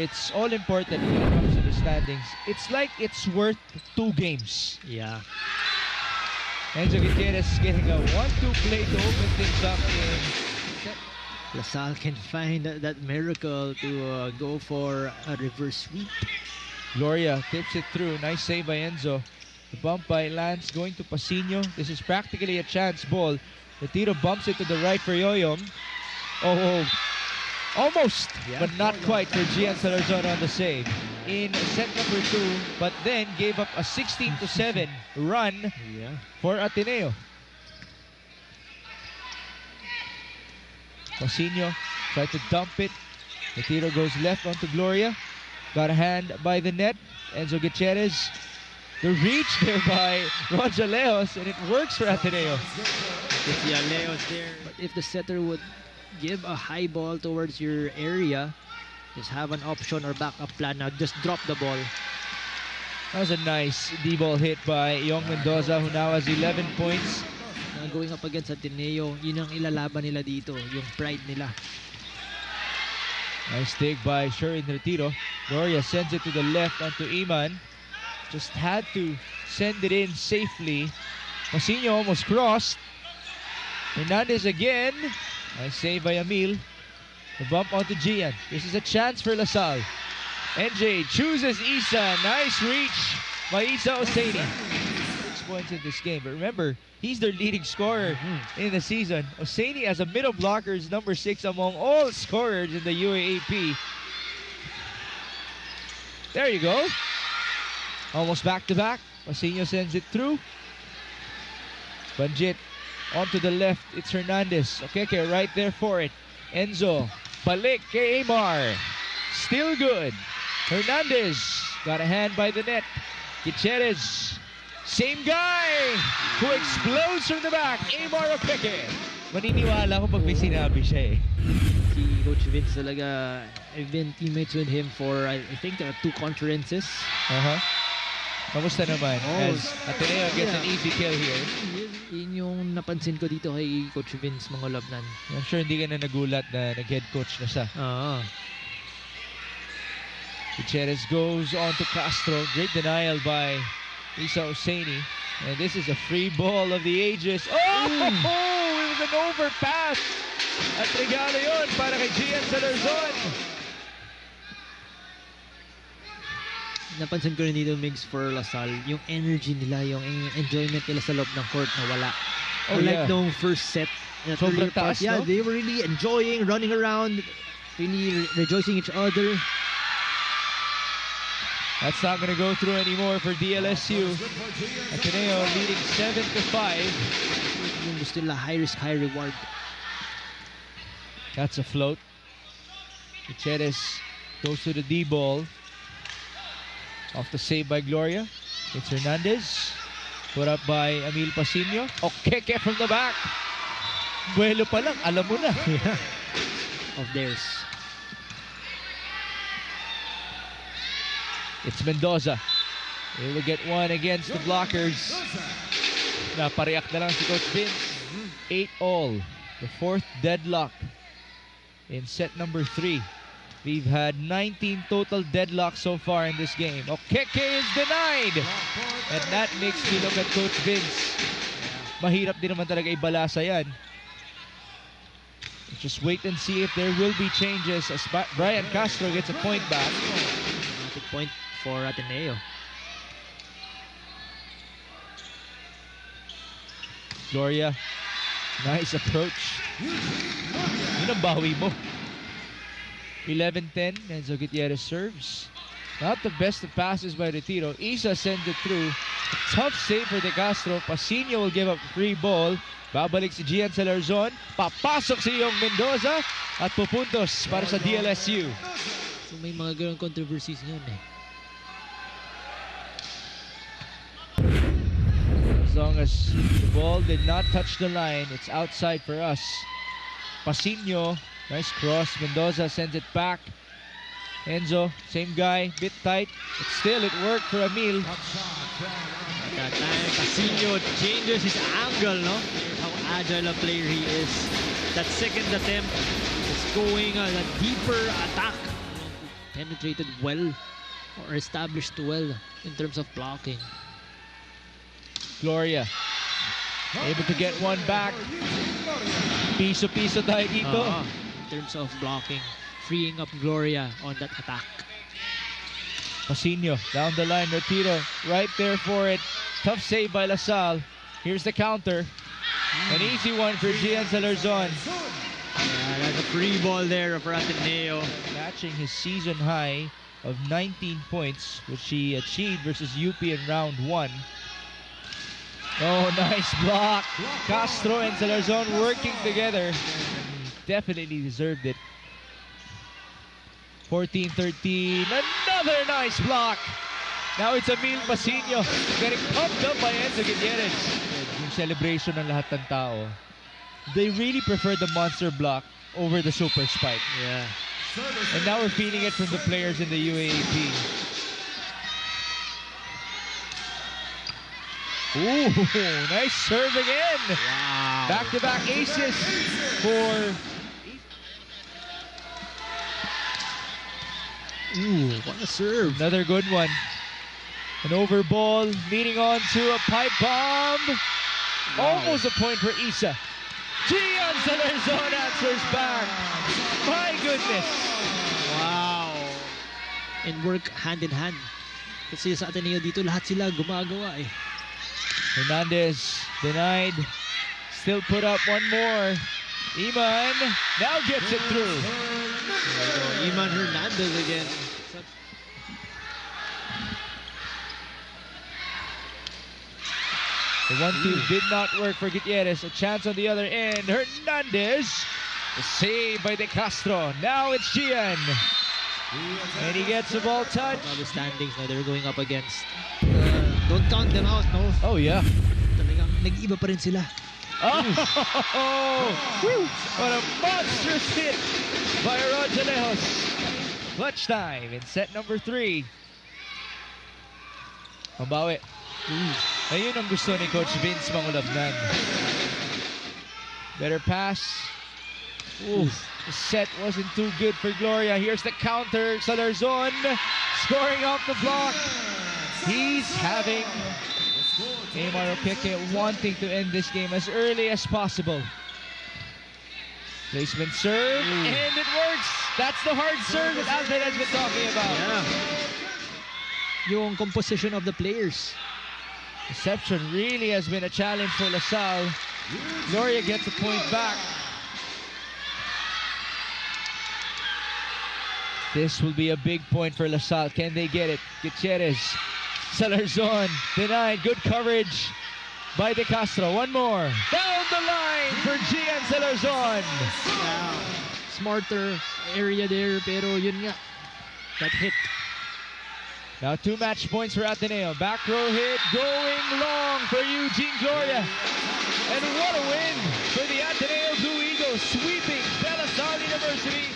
it's all important when it comes to the standings. It's like it's worth 2 games. Yeah. Enzo Gutierrez getting a 1-2 play to open things up in set. LaSalle can find that miracle to go for a reverse sweep. Gloria tips it through. Nice save by Enzo. The bump by Lance going to Pasino. This is practically a chance ball. Retiro bumps it to the right for Yoyom. Oh, almost, Yeah. but not quite for Gian Salarzon on the save. In set number 2, but then gave up a 16-7 run Yeah. for Ateneo. Pasino tried to dump it. Retiro goes left onto Gloria. Got a hand by the net. Enzo Gutierrez. The reach there by Roger Leos, and it works for Ateneo. If Leo's there. But if the setter would give a high ball towards your area, just have an option or backup plan now. Just drop the ball. That was a nice D-ball hit by Young Mendoza, who now has 11 points. Going up against Ateneo, yun ang ilalaban nila dito, yung pride nila. Nice dig by Shurin Retiro. Gloria sends it to the left onto Iman. Just had to send it in safely. Pasino almost crossed. Hernandez again. Nice save by Emil. The bump onto Gian. This is a chance for LaSalle. NJ chooses Isa. Nice reach by Isa Oseini. 6 points in this game. But remember, he's their leading scorer in the season. Oseini as a middle blocker is number 6 among all scorers in the UAAP. There you go. Almost back-to-back. Pasino sends it through. Banjit onto the left. It's Hernandez. Okay, right there for it. Enzo. Balik kay Amar. Still good. Hernandez. Got a hand by the net. Gutierrez. Same guy who explodes from the back. Amar Opeke. Maniniwala ko pag may sinabi siya eh. Si Coach Vince talaga, I've been teammates with him for I think 2 conferences. Kamusta naman? As Ateneo gets an easy kill here. Yun yung napansin ko dito kay Coach Vince Mangolabnan. I'm sure hindi ka na nagulat na nag-head coach na siya. Gutierrez goes on to Castro. Great denial by Isa Oseini. And this is a free ball of the ages. Oh! It was an overpass! At regalo yun para kay Gian Salarzon. Napansin ko rin dito, Migs, for LaSalle, yung energy nila, yung enjoyment nila sa loob ng court na wala. Like nung first set, sobrang taas, yeah, no? they were really enjoying, running around, really rejoicing each other. That's not going to go through anymore for DLSU. Ateneo leading 7-5. Yung gusto nila, high risk, high reward. That's a float. Gutierrez goes to the D ball. Off the save by Gloria. It's Hernandez. Put up by Emil Pasino. Okeke from the back. Buelo pa lang, alam mo na. Of theirs. It's Mendoza. Able to get one against the blockers. Napareact na lang si Coach Vince. 8-all. The 4th deadlock in set number 3. We've had 19 total deadlocks so far in this game. Okeke is denied! And that makes me look at Coach Vince. Mahirap din naman talaga ibalasa yan. Just wait and see if there will be changes as Brian Castro gets a point back. Automatic point for Ateneo. Gloria, nice approach. Yun ang bawi mo. 11-10, Enzo Gutierrez serves. Not the best of passes by Retiro. Isa sends it through. Tough save for De Castro. Pasino will give up free ball. Babalik si Gian Salarzon. Papasok si Young Mendoza. At pupuntos para sa DLSU. So may mga ganong controversies yun eh. As long as the ball did not touch the line, it's outside for us. Pasino. Nice cross. Mendoza sends it back. Enzo, same guy, bit tight, but still it worked for Emil. At that time, Pasino changes his angle, no? How agile a player he is. That second attempt is going a deeper attack penetrated well or established well in terms of blocking. Gloria able to get one back. Piso-piso tayo dito. In terms of blocking, freeing up Gloria on that attack. Pasino down the line. Retiro right there for it. Tough save by LaSalle. Here's the counter. An easy one for Gian Salarzon. That's a free ball there for Ateneo. Matching his season high of 19 points, which he achieved versus UP in round 1. Oh, nice block. Castro and Salarzon working together. Definitely deserved it. 14-13. Another nice block. Now it's Emil Pasino getting pumped up by Enzo Gutierrez. Yung celebration ng lahat ng tao. They really prefer the monster block over the super spike. Yeah. And now we're feeling it from the players in the UAAP. Ooh, nice serve again. Wow. Back-to-back aces for... Ooh, what a serve. Another good one. An over ball, leading on to a pipe bomb. Wow. Almost a point for Isa. Gian Salarzon answers back. My goodness. Wow. And work hand in hand. Kasi sa Ateneo dito, lahat sila gumagawa eh. Hernandez denied. Still put up one more. Iman now gets it through. Iman Hernandez again. The 1-2 did not work for Gutierrez. A chance on the other end. Hernandez. The save by De Castro. Now it's Gian. And he gets the ball touch. Now the standings now, they're going up against. Don't count them out, no? Oh, yeah. Talagang nag-iba pa rin sila. Oh! What a monstrous hit by Roger Lejos. Clutch time in set number 3. Mabawi. Ayun ang gusto ni Coach Vince Mangulabnan. Better pass. Ooh, the set wasn't too good for Gloria. Here's the counter. Salarzon scoring off the block. He's having Aymar Okeke wanting to end this game as early as possible. Placement serve, and it works. That's the hard serve that Alfred has been talking about. Yeah. Yung composition of the players. Reception really has been a challenge for LaSalle. Gloria gets a point back. This will be a big point for LaSalle. Can they get it? Gutierrez. Salarzon denied. Good coverage by De Castro. One more. Down the line for Gian Salarzon. Yeah. Smarter area there, pero yun nga. That hit. Now 2 match points for Ateneo. Back row hit going long for Eugene Gloria. And what a win for the Ateneo Blue Eagles, sweeping De La Salle University